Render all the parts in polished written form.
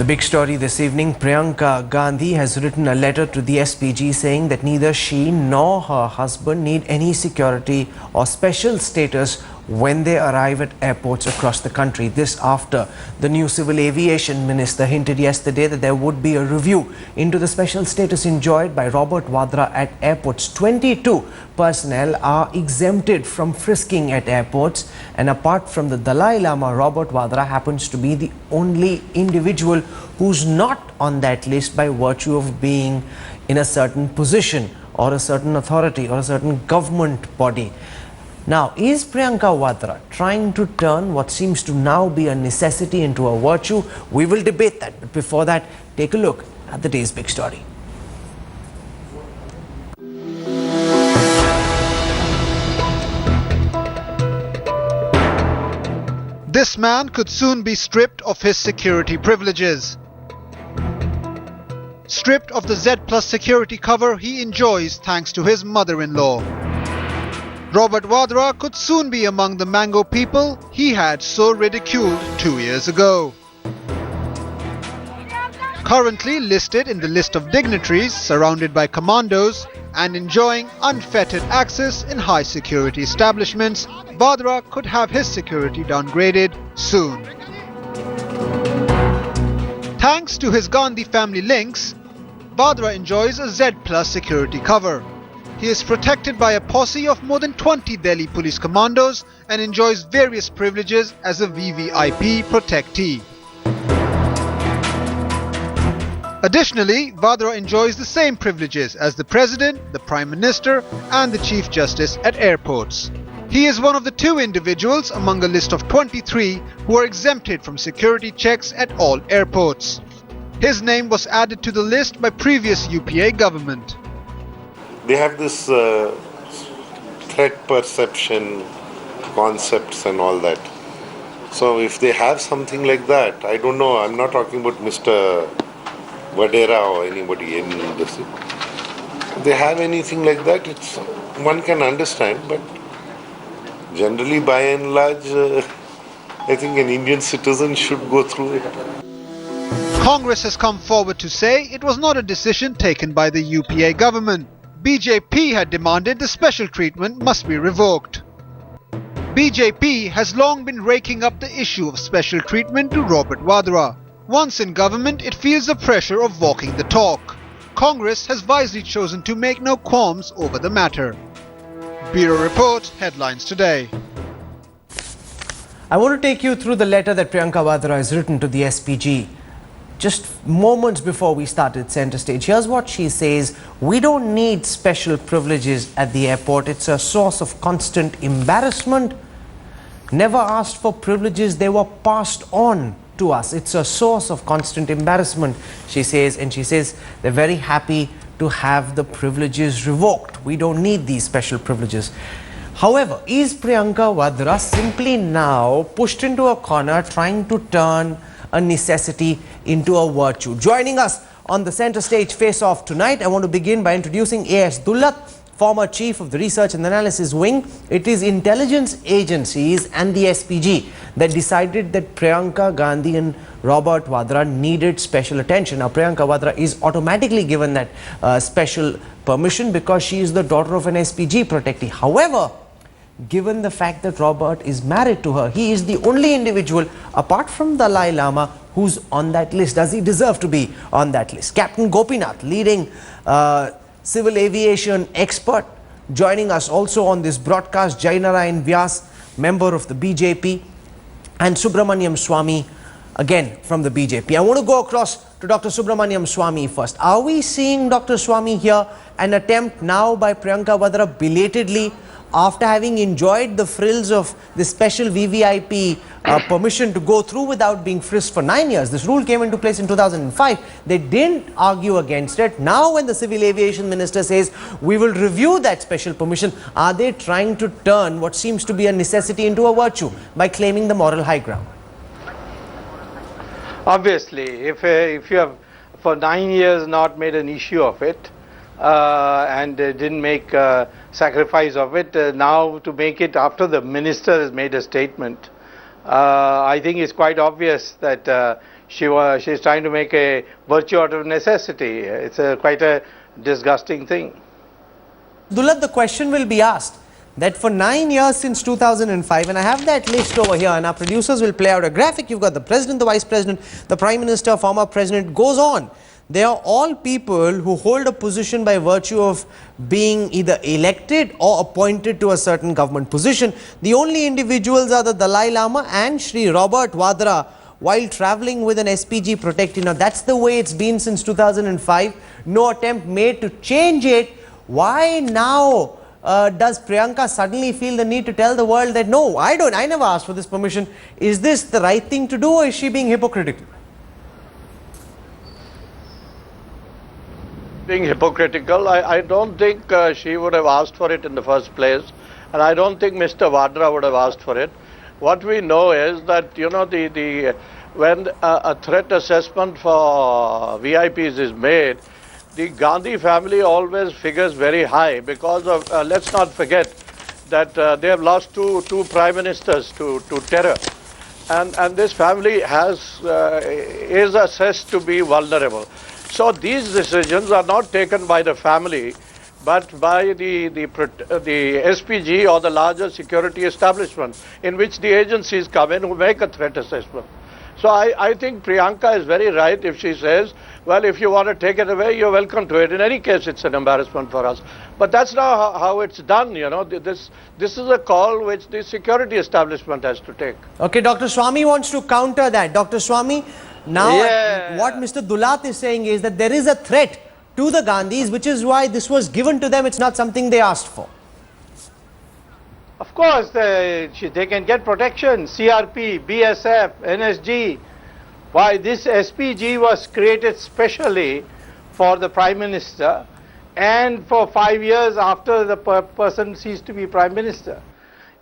The big story this evening, Priyanka Gandhi has written a letter to the SPG saying that neither she nor her husband need any security or special status when they arrive at airports across the country. This after the new civil aviation minister hinted yesterday that there would be a review into the special status enjoyed by Robert Vadra at airports. 22 personnel are exempted from frisking at airports, and apart from the Dalai Lama, Robert Vadra happens to be the only individual who's not on that list by virtue of being in a certain position or a certain authority or a certain government body. Now, is Priyanka Vadra trying to turn what seems to now be a necessity into a virtue? We will debate that. But before that, take a look at the day's big story. This man could soon be stripped of his security privileges. Stripped of the Z+ security cover he enjoys thanks to his mother-in-law. Robert Vadra could soon be among the mango people he had so ridiculed 2 years ago. Currently listed in the list of dignitaries surrounded by commandos and enjoying unfettered access in high security establishments, Vadra could have his security downgraded soon. Thanks to his Gandhi family links, Vadra enjoys a Z+ security cover. He is protected by a posse of more than 20 Delhi police commandos and enjoys various privileges as a VVIP protectee. Additionally, Vadra enjoys the same privileges as the President, the Prime Minister and the Chief Justice at airports. He is one of the 2 individuals among a list of 23 who are exempted from security checks at all airports. His name was added to the list by previous UPA government. They have this threat perception concepts and all that. So if they have something like that, I don't know, I'm not talking about Mr. Vadra or anybody in this. If they have anything like that, one can understand, but generally by and large, I think an Indian citizen should go through it. Congress has come forward to say it was not a decision taken by the UPA government. BJP had demanded the special treatment must be revoked. BJP has long been raking up the issue of special treatment to Robert Vadra. Once in government, it feels the pressure of walking the talk. Congress has wisely chosen to make no qualms over the matter. Bureau Report, headlines today. I want to take you through the letter that Priyanka Vadra has written to the SPG. Just moments before we started center stage, here's what she says. We don't need special privileges at the airport. It's a source of constant embarrassment. Never asked for privileges, they were passed on to us. It's a source of constant embarrassment, she says. And she says they're very happy to have the privileges revoked. We don't need these special privileges. However, is Priyanka Vadra simply now pushed into a corner trying to turn a necessity into a virtue? Joining us on the center stage face-off tonight, I want to begin by introducing A.S. Dullat, former chief of the Research and Analysis Wing. It is intelligence agencies and the SPG that decided that Priyanka Gandhi and Robert Vadra needed special attention. Now, Priyanka Vadra is automatically given that special permission because she is the daughter of an SPG protectee. However, given the fact that Robert is married to her, he is the only individual apart from Dalai Lama who's on that list. Does he deserve to be on that list? Captain Gopinath, leading civil aviation expert, joining us also on this broadcast. Jainarayan Vyas, member of the BJP, and Subramaniam Swamy, again from the BJP. I want to go across to Dr. Subramaniam Swamy first. Are we seeing, Dr. Swamy, here an attempt now by Priyanka Vadra belatedly, after having enjoyed the frills of the special VVIP permission to go through without being frisked for 9 years? This rule came into place in 2005. They didn't argue against it. Now when the civil aviation minister says we will review that special permission, are they trying to turn what seems to be a necessity into a virtue by claiming the moral high ground? Obviously, if you have for 9 years not made an issue of it, and didn't make sacrifice of it, now to make it after the minister has made a statement, I think it's quite obvious that she's trying to make a virtue out of necessity. It's quite a disgusting thing. Dulat, the question will be asked that for 9 years since 2005, and I have that list over here, and our producers will play out a graphic. You've got the president, the vice president, the prime minister, former president, goes on. They are all people who hold a position by virtue of being either elected or appointed to a certain government position. The only individuals are the Dalai Lama and Sri Robert Vadra, while travelling with an SPG protectee. Now that's the way it's been since 2005. No attempt made to change it. Why now does Priyanka suddenly feel the need to tell the world that no, I never asked for this permission? Is this the right thing to do, or is she being hypocritical? Being hypocritical, I don't think she would have asked for it in the first place, and I don't think Mr. Vadra would have asked for it. What we know is that, you know, when a threat assessment for VIPs is made, the Gandhi family always figures very high because of, let's not forget that they have lost two prime ministers to terror. And this family is assessed to be vulnerable. So these decisions are not taken by the family, but by the SPG or the larger security establishment, in which the agencies come in who make a threat assessment. So I think Priyanka is very right if she says, well, if you want to take it away, you're welcome to it. In any case, it's an embarrassment for us. But that's not how it's done, you know. This is a call which the security establishment has to take. Okay, Dr. Swami wants to counter that. Dr. Swami, now what Mr. Dulat is saying is that there is a threat to the Gandhis, which is why this was given to them. It's not something they asked for. Of course, they can get protection. CRP, BSF, NSG. Why this SPG was created specially for the Prime Minister and for 5 years after the person ceased to be Prime Minister.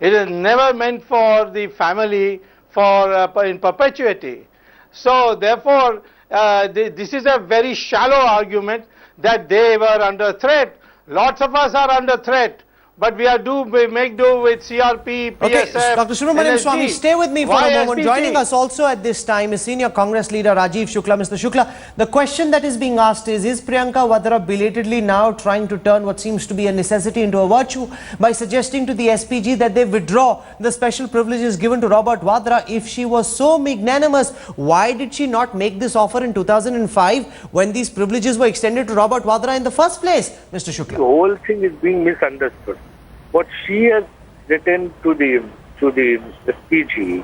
It is never meant for the family in perpetuity. So therefore, this is a very shallow argument that they were under threat. Lots of us are under threat. But we make do with CRP, PSF, okay, Dr. Subramaniam Swami, stay with me for a moment. Joining us also at this time is Senior Congress Leader Rajiv Shukla. Mr. Shukla, the question that is being asked is Priyanka Vadra belatedly now trying to turn what seems to be a necessity into a virtue by suggesting to the SPG that they withdraw the special privileges given to Robert Vadra? If she was so magnanimous, why did she not make this offer in 2005 when these privileges were extended to Robert Vadra in the first place? Mr. Shukla. The whole thing is being misunderstood. What she has written to the SPG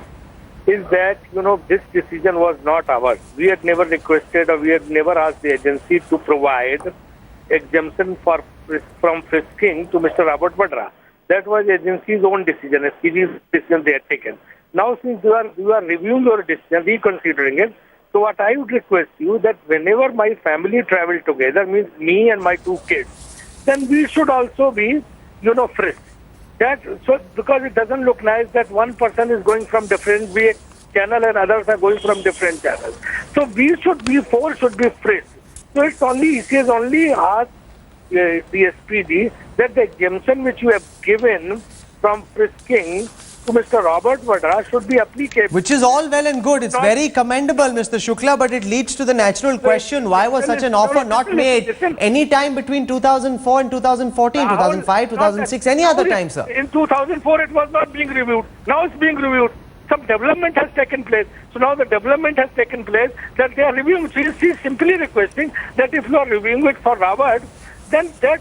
is that, you know, this decision was not ours. We had never requested or we had never asked the agency to provide exemption from frisking to Mr. Robert Vadra. That was the agency's own decision, SPG's decision they had taken. Now, since you are reviewing your decision, reconsidering it, so what I would request you that whenever my family travel together, means me and my 2 kids, then we should also be, you know, frisked. Because it doesn't look nice that one person is going from different channel and others are going from different channels. So we should be frisked. So she has only asked the SPG that the exemption which you have given from frisking to Mr. Robert Vadra should be applicable. Which is all well and good. It's very commendable, Mr. Shukla, but it leads to the natural question, why was such an offer not made any time between 2004 and 2014, 2005, 2006, any other time, sir? In 2004, it was not being reviewed. Now it's being reviewed. Some development has taken place. So now the development has taken place that they are reviewing. She is simply requesting that if you are reviewing it for Robert, then that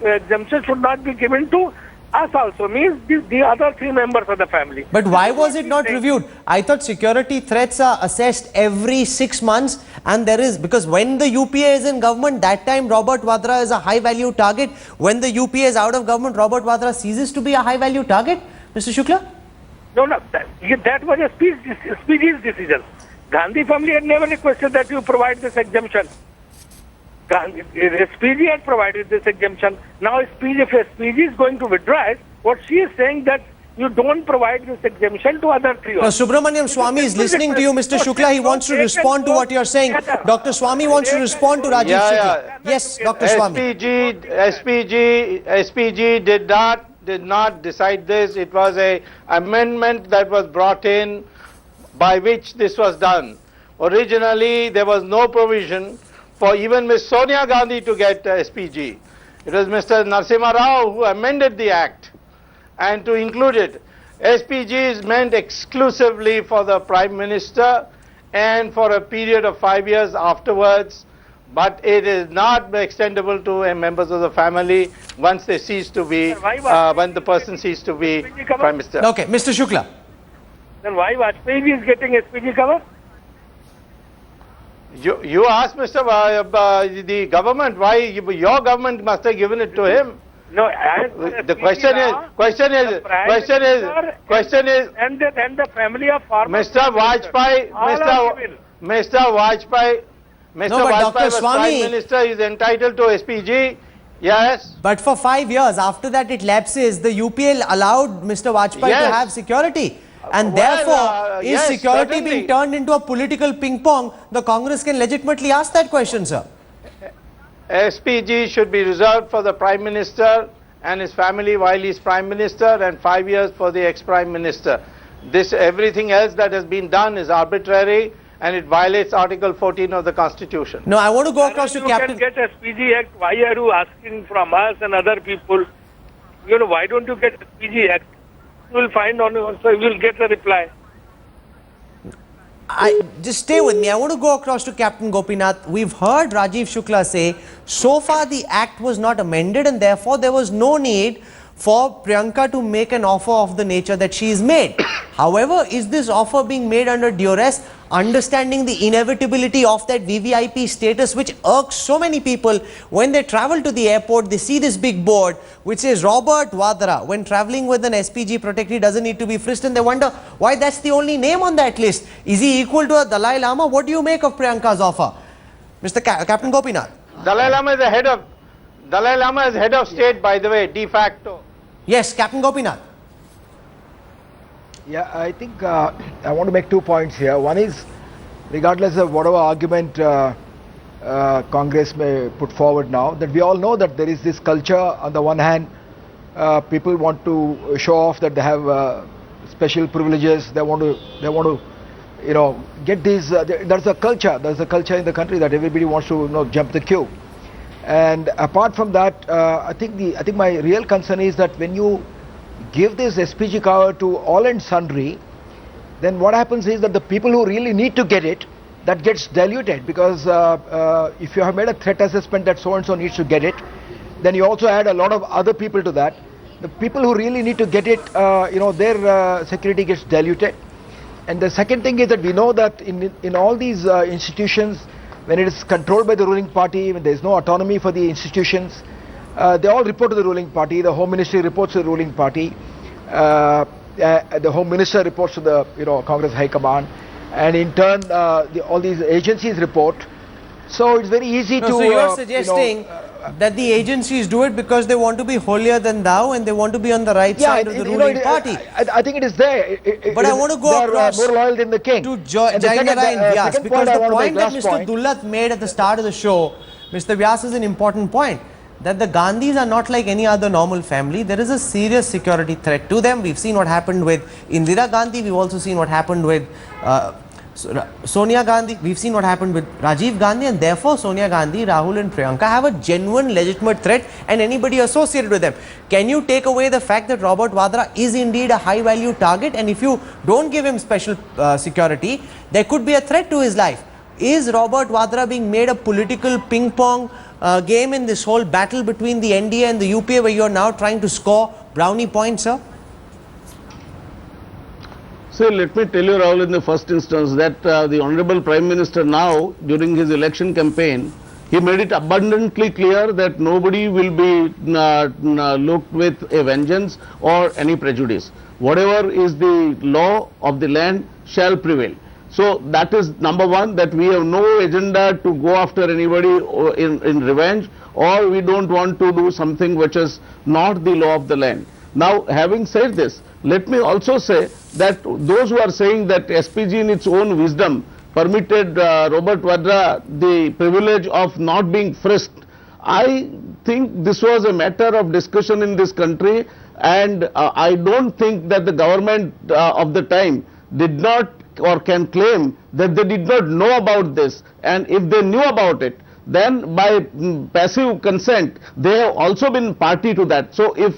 exemption should not be given to us also, means the other 3 members of the family. But why was it not reviewed? I thought security threats are assessed every 6 months, and there is, because when the UPA is in government, that time Robert Vadra is a high value target. When the UPA is out of government, Robert Vadra ceases to be a high value target. Mr. Shukla? No, that was a SPG's decision. Gandhi family had never requested that you provide this exemption. SPG had provided this exemption. Now, if SPG is going to withdraw it, what she is saying that you don't provide this exemption to other 3. Now, Subramaniam Swami is listening to you, Mr. Shukla. He wants to respond to what you are saying. Dr. Swami wants to respond to Rajiv Shukla. Yes, Dr. Swami. SPG did not did not decide this. It was a amendment that was brought in by which this was done. Originally, there was no provision for even Ms. Sonia Gandhi to get SPG. It was Mr. Narasimha Rao who amended the act and to include it. SPG is meant exclusively for the Prime Minister and for a period of 5 years afterwards, but it is not extendable to members of the family once they cease to be, when the person ceases to be Prime Minister. Okay, Mr. Shukla. Then why Vajpayee is getting SPG cover? You asked Mr. The government why your government must have given it to him. No, The question is, and the family of farmers. Mr. Vajpayee, Mr. Vajpayee No, but Dr. was Swami- Prime Minister, is entitled to SPG. Yes. But for 5 years, after that it lapses, the UPL allowed Mr. Vajpayee to Yes. have security. And Well, therefore, is yes, security certainly. being turned into a political ping pong? The Congress can legitimately ask that question, sir. SPG should be reserved for the Prime Minister and his family while he is Prime Minister, and 5 years for the ex-Prime Minister. Everything else that has been done is arbitrary and it violates Article 14 of the Constitution. No, I want to go across to You Captain. can get SPG Act. Why are you asking from us and other people? You know, why don't you get SPG Act? You will find on also, you will get a reply. Just stay with me. I want to go across to Captain Gopinath. We've heard Rajiv Shukla say, so far the act was not amended and therefore there was no need for Priyanka to make an offer of the nature that she is made. However, is this offer being made under duress, understanding the inevitability of that VVIP status which irks so many people when they travel to the airport, they see this big board which says Robert Vadra. When traveling with an SPG protectee, he doesn't need to be frisked, and they wonder why that's the only name on that list. Is he equal to a Dalai Lama? What do you make of Priyanka's offer? Mr. Captain Gopinath. Dalai Lama is head of state, by the way, de facto. Yes, Captain Gopinath. Yeah, I think I want to make 2 points here. One is, regardless of whatever argument Congress may put forward now, that we all know that there is this culture. On the one hand, people want to show off that they have special privileges. They want to, you know, get these. There's a culture. There's a culture in the country that everybody wants to, you know, jump the queue. And apart from that, I think my real concern is that when you give this SPG cover to all and sundry, then what happens is that the people who really need to get it, that gets diluted, because if you have made a threat assessment that so and so needs to get it, then you also add a lot of other people to that. The people who really need to get it, you know, their security gets diluted. And the second thing is that we know that in all these institutions, when it is controlled by the ruling party, when there is no autonomy for the institutions, they all report to the ruling party. The Home Ministry reports to the ruling party. The Home Minister reports to the, you know, Congress High Command, and in turn all these agencies report. So it's very easy to. So you are suggesting that the agencies do it because they want to be holier than thou and they want to be on the right side of the ruling party. I think it is there. But I want to go across more loyal than the king. to Jainara and Vyas, because the point that Mr. Dullat made at the start of the show, Mr. Vyas, is an important point. That the Gandhis are not like any other normal family. There is a serious security threat to them. We've seen what happened with Indira Gandhi. We've also seen what happened with Sonia Gandhi. We've seen what happened with Rajiv Gandhi, and therefore Sonia Gandhi, Rahul and Priyanka have a genuine legitimate threat, and anybody associated with them. Can you take away the fact that Robert Vadra is indeed a high value target, and if you don't give him special security, there could be a threat to his life? Is Robert Vadra being made a political ping pong game in this whole battle between the NDA and the UPA, where you are now trying to score brownie points, sir? So let me tell you, Rahul, in the first instance that the Honorable Prime Minister now, during his election campaign, he made it abundantly clear that nobody will be looked with a vengeance or any prejudice. Whatever is the law of the land shall prevail. So that is number one, that we have no agenda to go after anybody in revenge, or we don't want to do something which is not the law of the land. Now, having said this, let me also say that those who are saying that SPG in its own wisdom permitted Robert Vadra the privilege of not being frisked, I think this was a matter of discussion in this country and I don't think that the government of the time did not or can claim that they did not know about this, and if they knew about it, then by passive consent they have also been party to that. So if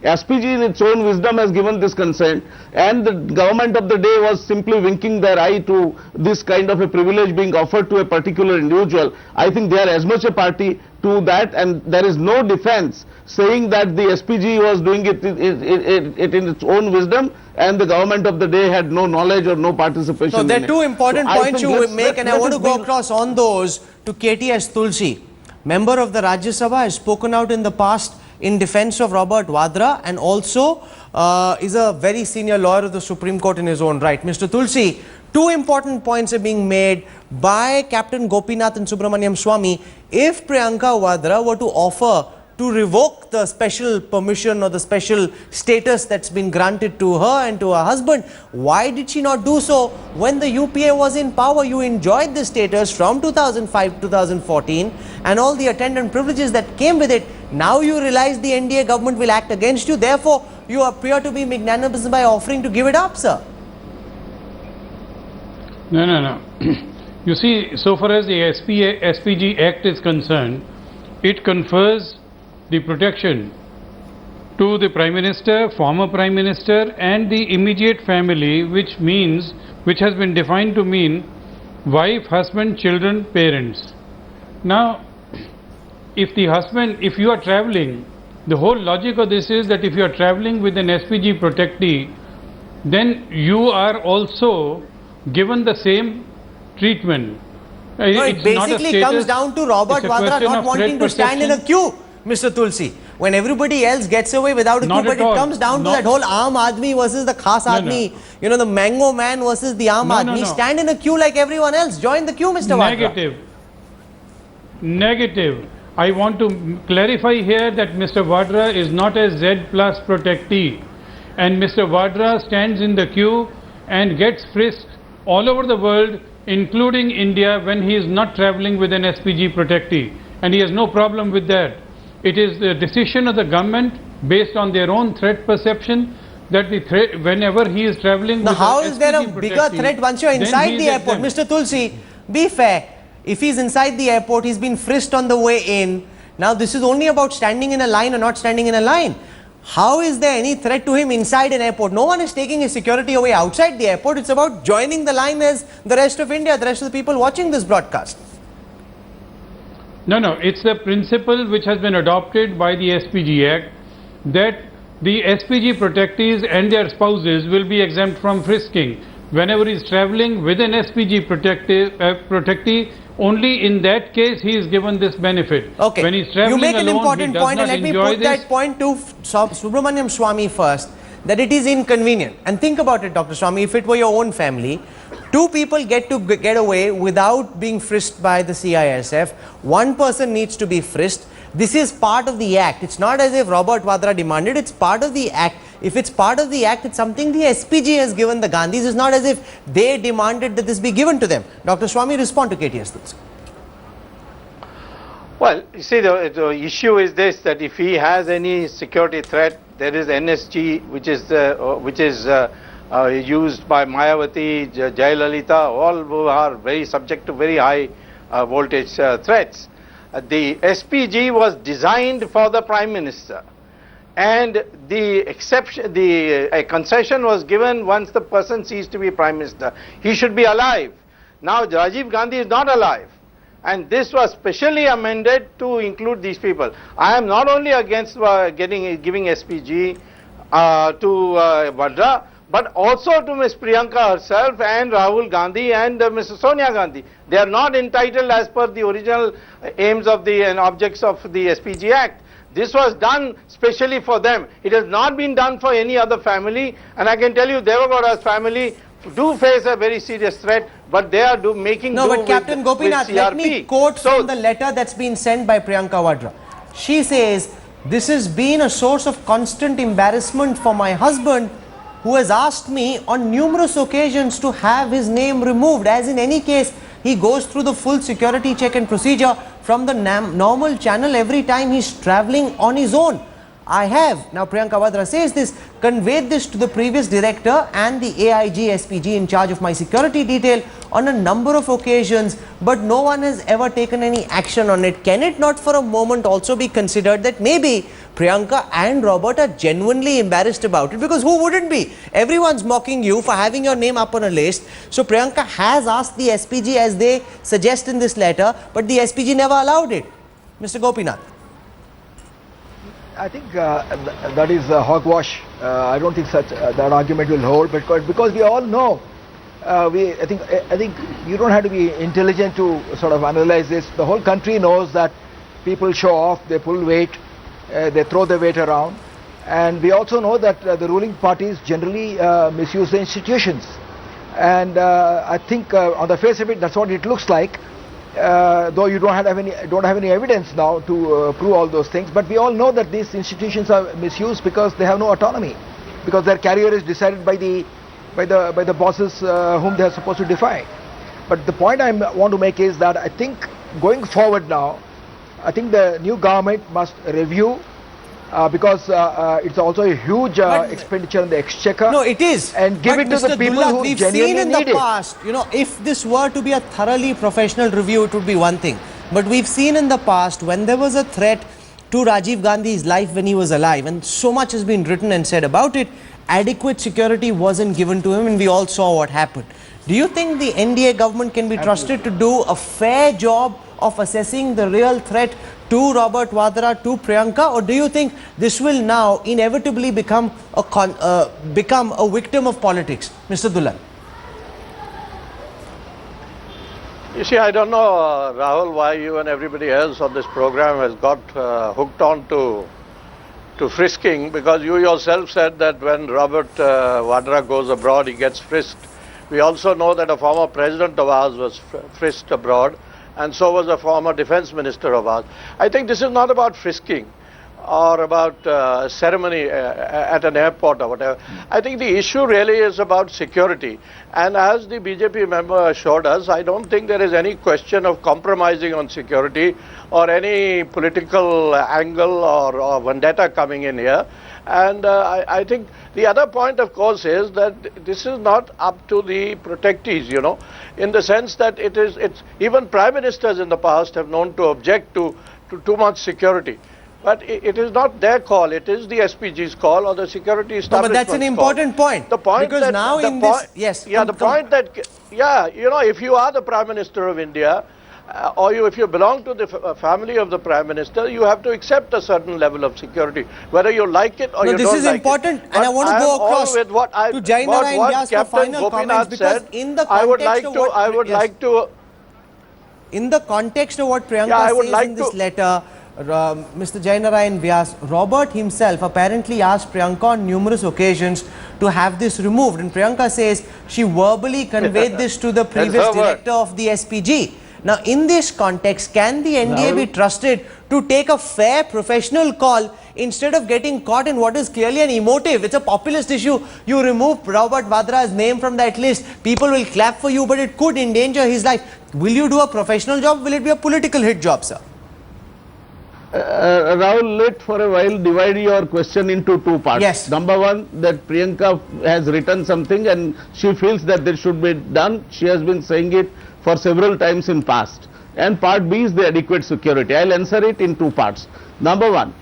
SPG in its own wisdom has given this consent and the government of the day was simply winking their eye to this kind of a privilege being offered to a particular individual, I think they are as much a party to that, and there is no defense saying that the SPG was doing it in its own wisdom and the government of the day had no knowledge or no participation. So there are two important points you make, and I want to go be across on those to KTS Tulsi. Member of the Rajya Sabha, has spoken out in the past in defense of Robert Vadra, and also is a very senior lawyer of the Supreme Court in his own right. Mr. Tulsi, two important points are being made by Captain Gopinath and Subramaniam Swamy. If Priyanka Vadra were to offer to revoke the special permission or the special status that's been granted to her and to her husband, why did she not do so when the UPA was in power? You enjoyed the status from 2005 to 2014 and all the attendant privileges that came with it. Now you realize the NDA government will act against you, therefore you appear to be magnanimous by offering to give it up, sir. No. You see, so far as the SPG Act is concerned, it confers the protection to the Prime Minister, former Prime Minister and the immediate family, which has been defined to mean wife, husband, children, parents. Now, if you are travelling, the whole logic of this is that if you are travelling with an SPG protectee, then you are also given the same treatment. No, it basically comes down to Robert Vadra not wanting to stand in a queue, Mr. Tulsi. When everybody else gets away without a queue, but it comes down to that whole Aam Aadmi versus the Khas Aadmi, you know, the Mango Man versus the Aam Aadmi. Stand in a queue like everyone else. Join the queue, Mr. Vadra. Negative. I want to clarify here that Mr. Vadra is not a Z plus protectee, and Mr. Vadra stands in the queue and gets frisked all over the world, including India, when he is not travelling with an SPG protectee, and he has no problem with that. It is the decision of the government based on their own threat perception that the threat, whenever he is travelling. Now, how is there a bigger threat once you are inside the airport? Mr. Tulsi, be fair. If he's inside the airport, he's been frisked on the way in. Now, this is only about standing in a line or not standing in a line. How is there any threat to him inside an airport? No one is taking his security away outside the airport. It's about joining the line as the rest of India, the rest of the people watching this broadcast. No, it's the principle which has been adopted by the SPG Act that the SPG protectees and their spouses will be exempt from frisking. Whenever he is travelling with an SPG protectee, only in that case he is given this benefit. Okay, when he's travelling you make an alone, important point, and let me put that point to Subramaniam Swamy first, that it is inconvenient. And think about it, Dr. Swamy, if it were your own family, two people get away without being frisked by the CISF. One person needs to be frisked. This is part of the act. It's not as if Robert Vadra demanded, it's part of the act. If it's part of the act, it's something the SPG has given the Gandhis. It's not as if they demanded that this be given to them. Dr. Swamy, respond to KTS Tulsi. Well, you see, the issue is this, that if he has any security threat, there is NSG, which is used by Mayawati, Jayalalitha, all who are very subject to very high voltage threats. The SPG was designed for the Prime Minister, and a concession was given once the person ceased to be Prime Minister. He should be alive. Now Rajiv Gandhi is not alive, and this was specially amended to include these people. I am not only against giving SPG to Vadra, but also to Ms. Priyanka herself and Rahul Gandhi and Mrs. Sonia Gandhi. They are not entitled as per the original aims of and objects of the SPG Act. This was done specially for them. It has not been done for any other family, and I can tell you Devagowda's family do face a very serious threat, but they are making No, but Captain Gopinath, let me quote from the letter that's been sent by Priyanka Vadra. She says, "This has been a source of constant embarrassment for my husband, who has asked me on numerous occasions to have his name removed, as in any case he goes through the full security check and procedure from the normal channel every time he's travelling on his own." I have, now Priyanka Vadra says this, conveyed this to the previous director and the AIG SPG in charge of my security detail on a number of occasions, but no one has ever taken any action on it. Can it not for a moment also be considered that maybe Priyanka and Robert are genuinely embarrassed about it? Because who wouldn't be? Everyone's mocking you for having your name up on a list. So Priyanka has asked the SPG as they suggest in this letter, but the SPG never allowed it. Mr. Gopinath. I think that is hogwash. I don't think such that argument will hold, because we all know. I think you don't have to be intelligent to sort of analyze this. The whole country knows that people show off, they pull weight, they throw the weight around, and we also know that the ruling parties generally misuse the institutions. And I think on the face of it, that's what it looks like. Though you don't have any evidence now to prove all those things, but we all know that these institutions are misused because they have no autonomy, because their career is decided by the bosses whom they are supposed to defy. But the point I want to make is that I think going forward now, I think the new government must review. Because it's also a huge expenditure on the exchequer. No, it is. And give it to the people who we've genuinely seen in need the past, you know, if this were to be a thoroughly professional review, it would be one thing. But we've seen in the past when there was a threat to Rajiv Gandhi's life when he was alive, and so much has been written and said about it, adequate security wasn't given to him, and we all saw what happened. Do you think the NDA government can be trusted to do a fair job of assessing the real threat to Robert Vadra, to Priyanka, or do you think this will now inevitably become a victim of politics? Mr. Dulal. You see, I don't know, Rahul, why you and everybody else on this program has got hooked on to frisking, because you yourself said that when Robert Vadra goes abroad, he gets frisked. We also know that a former president of ours was frisked abroad, and so was a former defense minister of ours. I think this is not about frisking or about ceremony at an airport or whatever. I think the issue really is about security. And as the BJP member assured us, I don't think there is any question of compromising on security or any political angle or vendetta coming in here. And I think the other point, of course, is that this is not up to the protectees, you know, in the sense that it's even prime ministers in the past have known to object to too much security. But it is not their call, it is the SPG's call or the security establishment's call. No, but that's an important point. The point because that, now in this, yes. Yeah, the point that, yeah, you know, if you are the Prime Minister of India, or if you belong to the family of the Prime Minister, you have to accept a certain level of security, whether you like it or you don't like it. This is important, and I want to go across with what to Jainara and Vyas for final comments, because in the context in the context of what Priyanka says in this letter, Mr. Jainara and Vyas, Robert himself apparently asked Priyanka on numerous occasions to have this removed, and Priyanka says she verbally conveyed this to the previous director of the SPG. Now, in this context, can the NDA be trusted to take a fair professional call instead of getting caught in what is clearly an emotive? It's a populist issue. You remove Robert Vadra's name from that list, people will clap for you, but it could endanger his life. Will you do a professional job? Will it be a political hit job, sir? Rahul, let for a while divide your question into two parts. Yes. Number one, that Priyanka has written something and she feels that this should be done. She has been saying it for several times in past. And part B is the adequate security. I'll answer it in two parts. Number one,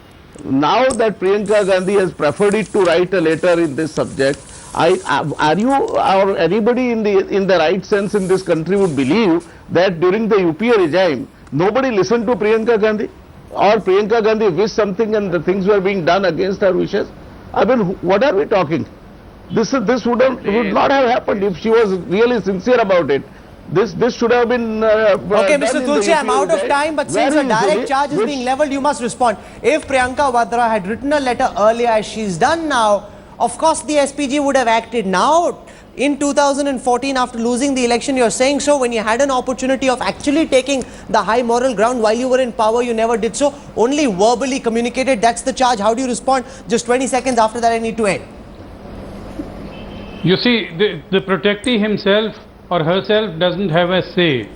now that Priyanka Gandhi has preferred it to write a letter in this subject, are you or anybody in the right sense in this country would believe that during the UPA regime, nobody listened to Priyanka Gandhi? Or Priyanka Gandhi wished something and the things were being done against her wishes? I mean, what are we talking? This would not have happened if she was really sincere about it. This should have been okay, Mr. Tulsi, I'm out of time, but since a direct charge is being levelled, you must respond. If Priyanka Vadra had written a letter earlier, as she's done now, of course the SPG would have acted now. In 2014, after losing the election, you're saying so when you had an opportunity of actually taking the high moral ground while you were in power, you never did so, only verbally communicated. That's the charge. How do you respond? Just 20 seconds after that, I need to end. You see, the protectee himself or herself doesn't have a say.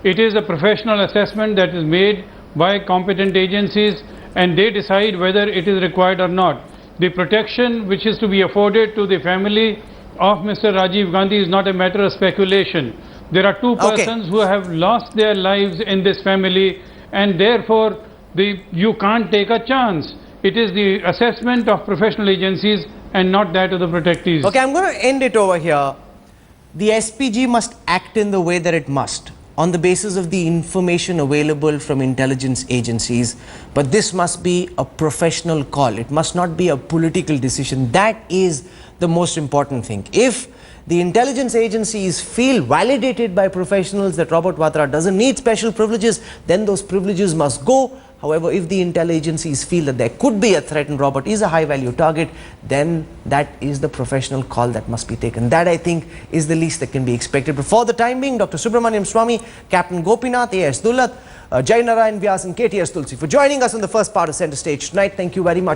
It is a professional assessment that is made by competent agencies, and they decide whether it is required or not. The protection which is to be afforded to the family of Mr. Rajiv Gandhi is not a matter of speculation. There are two persons who have lost their lives in this family, and therefore you can't take a chance. It is the assessment of professional agencies and not that of the protectees. Okay, I'm going to end it over here. The SPG must act in the way that it must, on the basis of the information available from intelligence agencies. But this must be a professional call. It must not be a political decision. That is the most important thing. If the intelligence agencies feel validated by professionals that Robert Vadra doesn't need special privileges, then those privileges must go. However, if the intel agencies feel that there could be a threat and Robert is a high-value target, then that is the professional call that must be taken. That, I think, is the least that can be expected. But for the time being, Dr. Subramaniam Swamy, Captain Gopinath, A.S. Dullat, Jai Narayan Vyas and KTS Tulsi for joining us on the first part of Center Stage tonight. Thank you very much.